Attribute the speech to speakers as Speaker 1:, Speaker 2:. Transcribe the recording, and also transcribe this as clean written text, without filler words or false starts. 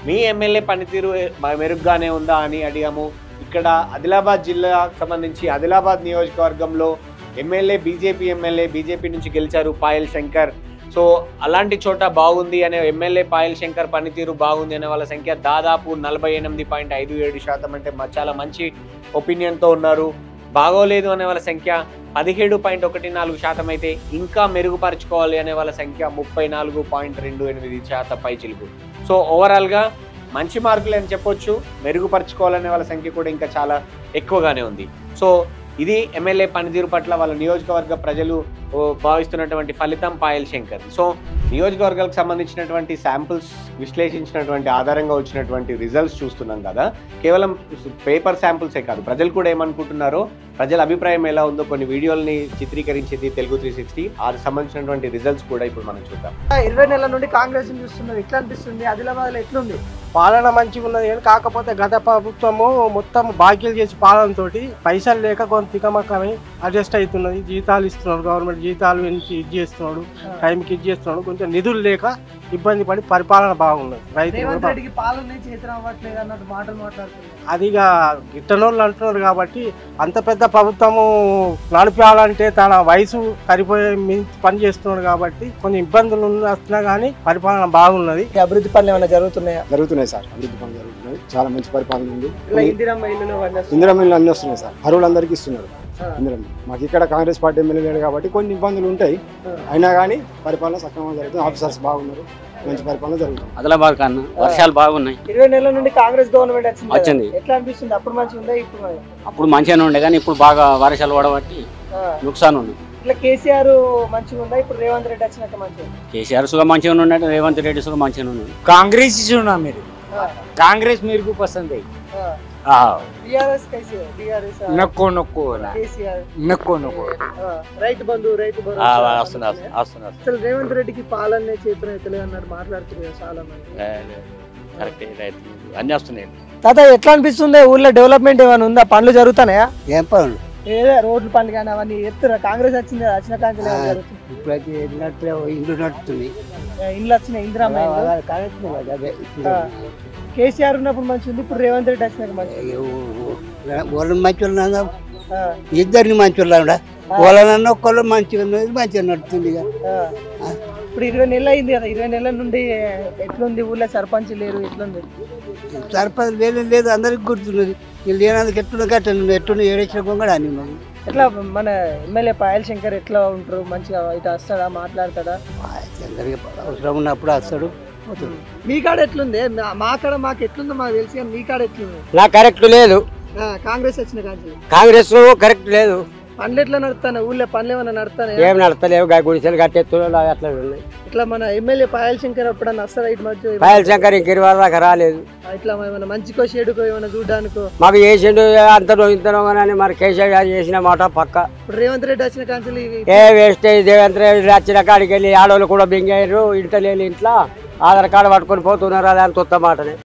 Speaker 1: మీ MLA పనితీరు మెరుగ్గానే ఉందా అని అడిగాము. ఇక్కడ ఆదిలాబాద్ జిల్లాకు సంబంధించి ఆదిలాబాద్ నియోజకవర్గంలో బీజేపీ నుంచి గెలిచారు పాయల్ శంకర్. సో అలాంటి చోట బాగుంది అనే ఎమ్మెల్యే పాయల్ శంకర్ పనితీరు బాగుంది అనే వాళ్ళ సంఖ్య దాదాపు 48.57%. అంటే చాలా మంచి ఒపీనియన్తో ఉన్నారు. బాగోలేదు అనే వాళ్ళ సంఖ్య 17.14% అయితే ఇంకా మెరుగుపరుచుకోవాలి అనే వాళ్ళ సంఖ్య 34.28% పైచిలుకు. సో ఓవరాల్గా మంచి మార్కులు అని చెప్పొచ్చు. మెరుగుపరుచుకోవాలనే వాళ్ళ సంఖ్య కూడా ఇంకా చాలా ఎక్కువగానే ఉంది. సో ఇది ఎమ్మెల్యే పనితీరు పట్ల వాళ్ళ నియోజకవర్గ ప్రజలు భావిస్తున్నటువంటి ఫలితం పాయల్ శంకర్. సో నియోజకవర్గాలకు సంబంధించినటువంటి శాంపుల్స్ విశ్లేషించినటువంటి ఆధారంగా వచ్చినటువంటి రిజల్ట్స్ చూస్తున్నాం కదా. కేవలం పేపర్ శాంపుల్సే కాదు, ప్రజలు కూడా ఏమనుకుంటున్నారో, ప్రజల అభిప్రాయం ఎలా ఉందో కొన్ని వీడియోల్ని చిత్రీకరించింది తెలుగు 360. ఆ సంబంధించినటువంటి రిజల్ట్స్ కూడా ఇప్పుడు మనం చూద్దాం.
Speaker 2: 20 నెలల నుండి కాంగ్రెస్ చూస్తున్నారు, ఎట్లా అనిపిస్తుంది? ఆదిలాబాద్ లో ఎట్లుంది?
Speaker 3: పాలన మంచిగా ఉన్నది కానీ కాకపోతే గత ప్రభుత్వము మొత్తం బాకీలు చేసి పాలనతో పైసలు లేక కొంత తికమకమై అడ్జస్ట్ అవుతున్నది. జీతాలు ఇస్తున్నాడు, గవర్నమెంట్ జీతాలు ఇది చేస్తున్నాడు, టైంకి ఇది చేస్తున్నాడు. కొంచెం నిధులు లేక ఇబ్బంది పడి పరిపాలన బాగున్నది.
Speaker 2: రైతులకి పాలన చేతిలో అవ్వట్లేదు అన్నట్టు మాటలు మాట్లాడుతున్నారు.
Speaker 3: అదిగా గిట్టనోళ్ళు అంటున్నారు కాబట్టి అంత పెద్ద ప్రభుత్వము నడిపాలంటే తన వయసు సరిపోయే పని చేస్తున్నాడు కాబట్టి కొన్ని ఇబ్బందులు వస్తున్నా కానీ పరిపాలన బాగున్నది.
Speaker 2: అభివృద్ధి పనులు ఏమైనా జరుగుతున్నాయా?
Speaker 4: జరుగుతున్నాయి సార్, అభివృద్ధి పనులు జరుగుతున్నాయి. చాలా మంచి పరిపాలన ఉంది.
Speaker 2: ఇందిరమ్మ ఇల్లు
Speaker 4: అన్ని వస్తున్నాయి సార్, అర్హులందరికీ ఇస్తున్నారు ఇందిరమ్మ. మాకు ఇక్కడ కాంగ్రెస్ పార్టీ ఎమ్మెల్యే లేడు కాబట్టి కొన్ని ఇబ్బందులు ఉంటాయి, అయినా కానీ పరిపాలన సక్రమంగా జరుగుతుంది. ఆఫీసర్స్ బాగున్నారు, మంచి పరిపాలన జరుగుతుంది.
Speaker 5: ఆదిలాబాద్ కన్నా వర్షాలు బాగున్నాయి.
Speaker 2: 20 నెలల నుండి కాంగ్రెస్ గవర్నమెంట్
Speaker 5: వచ్చింది.
Speaker 2: ఎట్లా అనిపిస్తుంది? అప్పుడు మంచిగా ఉందా?
Speaker 5: అప్పుడు మంచిగానే ఉండే కానీ ఇప్పుడు బాగా వర్షాలు పడబట్టి నుక్సాన్ ఉంది.
Speaker 2: ఇట్లా కేసీఆర్ మంచిగా ఉందా? ఇప్పుడు రేవంత్ రెడ్డి వచ్చినాక మంచిగా?
Speaker 5: కేసీఆర్ సుగా మంచిగా ఉన్నాడు, రేవంత్ రెడ్డి సుగా మంచిగా ఉన్నాడు.
Speaker 3: కాంగ్రెస్ ఇచ్చిన మీరు కాంగ్రెస్ మీరు పసంద్
Speaker 2: రైతు బంధు అసలు రేవంత్ రెడ్డికి పాలన చేతులు ఎత్తలేదు అన్నాడు, మాట్లాడుతున్నారు చాలా మంది.
Speaker 5: అన్ని వస్తున్నాయి.
Speaker 2: తాత ఎట్లా అనిపిస్తుంది? ఊర్లో డెవలప్మెంట్ ఏమైనా ఉందా? పనులు జరుగుతున్నాయా?
Speaker 3: ఏం పనులు?
Speaker 2: ఏదో రోడ్లు పనులు కానీ అవన్నీ ఎత్తురా. కాంగ్రెస్ వచ్చింది, వచ్చిన కాంగ్రెస్
Speaker 3: ఇల్లు నడుస్తుంది,
Speaker 2: ఇల్లు వచ్చినాయి. ఇందిరమ్మ కేసీఆర్ ఉన్నప్పుడు మంచి ఉంది, ఇప్పుడు రేవంత్ రెడ్డి వచ్చినాక మంచి.
Speaker 3: మంచి ఇద్దరిని మంచి వాళ్ళన్న ఒక్కళ్ళు మంచిగా మంచిగా నడుతుంది.
Speaker 2: ఇప్పుడు 20 నెలలు అయింది కదా, 20 నెలల నుండి ఎట్లుంది? ఊళ్ళో సర్పంచ్ లేరు, ఎట్లుంది?
Speaker 3: సర్పంచ్ లేదు, అందరికి గుర్తున్నది. లేనందుకు ఎట్లున్న కట్టండి, ఎట్లున్న ఏడేసిన కూడా అని ఉన్నది.
Speaker 2: ఎట్లా మన ఎమ్మెల్యే పాయల్ శంకర్ ఎట్లా ఉంటారు? మంచిగా ఇటు వస్తాడా, మాట్లాడతాడా?
Speaker 3: అవసరం ఉన్నప్పుడు వస్తాడు.
Speaker 2: మీ కాడ ఎట్లుంది? మా కాడ మాకు ఎట్లుందో మాకు తెలిసి, కానీ మీ కాడ ఎట్లుంది?
Speaker 3: నాకు కరెక్ట్ లేదు.
Speaker 2: కాంగ్రెస్ వచ్చిన కాంగ్రెస్
Speaker 3: కరెక్ట్ లేదు.
Speaker 2: పనులు ఎట్లా నడుస్తాను? ఊళ్ళో పనులు ఏమైనా నడుస్తాను?
Speaker 3: ఏం నడతలేవు, గుడిసెలు కట్టేస్తున్నా అట్లా ఉన్నాయి.
Speaker 2: ఇట్లా మన ఎమ్మెల్యే పాయల్ శంకర్ ఎప్పుడన్నా వస్తారా ఇటు మధ్య?
Speaker 3: పాయల్ శంకర్ ఇంక 20 దాకా రాలేదు.
Speaker 2: ఇట్లా ఏమైనా మంచికో చెడుకో ఏమైనా చూడడానికో?
Speaker 3: మాకు చేసిండు అంతనో ఇంతనో కానీ మరి కేసీఆర్ గారు చేసిన మాట పక్క.
Speaker 2: ఇప్పుడు రేవంత్ రెడ్డి వచ్చిన కాంచెలు
Speaker 3: వేస్ట్ రేవంత్ రెడ్డి వచ్చిన కాడికి వెళ్ళి ఆడవాళ్ళు కూడా బెంగారు, ఇంట లేని ఇంట్లో ఆధార్ కార్డు పట్టుకొని పోతున్నారు. అది అంత కొత్త మాటనే.